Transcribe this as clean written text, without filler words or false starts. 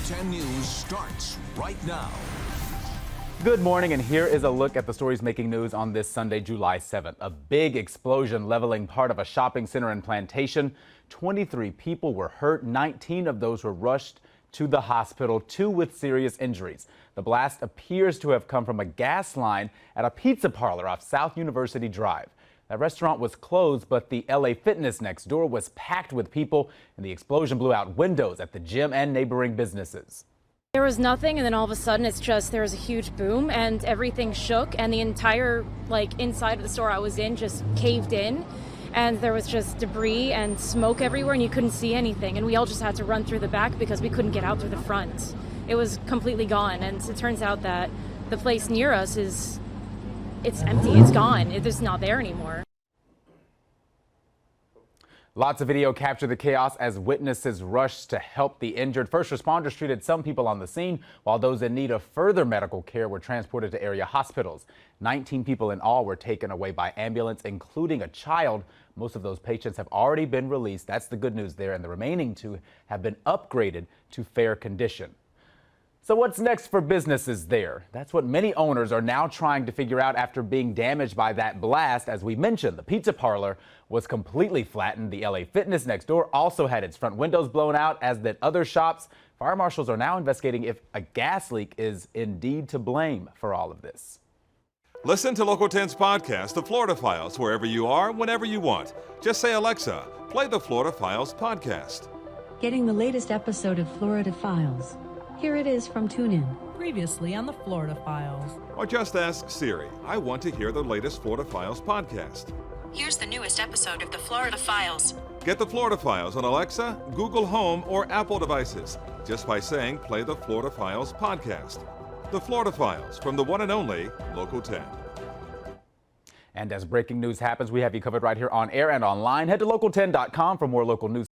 10 News starts right now. Good morning, and here is a look at the stories making news on this Sunday, July 7th. A big explosion leveling part of a shopping center in Plantation. 23 people were hurt. 19 of those were rushed to the hospital, 2 with serious injuries. The blast appears to have come from a gas line at a pizza parlor off South University Drive. That restaurant was closed, but the LA Fitness next door was packed with people, and the explosion blew out windows at the gym and neighboring businesses. There was nothing, and then all of a sudden there was a huge boom and everything shook, and the entire inside of the store I was in just caved in, and there was just debris and smoke everywhere, and you couldn't see anything, and we all just had to run through the back because we couldn't get out through the front. It was completely gone, and it turns out that the place near us it's empty, it's gone, it's not there anymore. Lots of video captured the chaos as witnesses rushed to help the injured. First responders treated some people on the scene, while those in need of further medical care were transported to area hospitals. 19 people in all were taken away by ambulance, including a child. Most of those patients have already been released. That's the good news there, and the remaining 2 have been upgraded to fair condition. So what's next for businesses there? That's what many owners are now trying to figure out after being damaged by that blast. As we mentioned, the pizza parlor was completely flattened. The LA Fitness next door also had its front windows blown out, as did other shops. Fire marshals are now investigating if a gas leak is indeed to blame for all of this. Listen to Local 10's podcast, The Florida Files, wherever you are, whenever you want. Just say, Alexa, play the Florida Files podcast. Getting the latest episode of Florida Files. Here it is from TuneIn. Previously on the Florida Files. Or just ask Siri, I want to hear the latest Florida Files podcast. Here's the newest episode of the Florida Files. Get the Florida Files on Alexa, Google Home, or Apple devices just by saying play the Florida Files podcast. The Florida Files from the one and only Local 10. And as breaking news happens, we have you covered right here on air and online. Head to local10.com for more local news.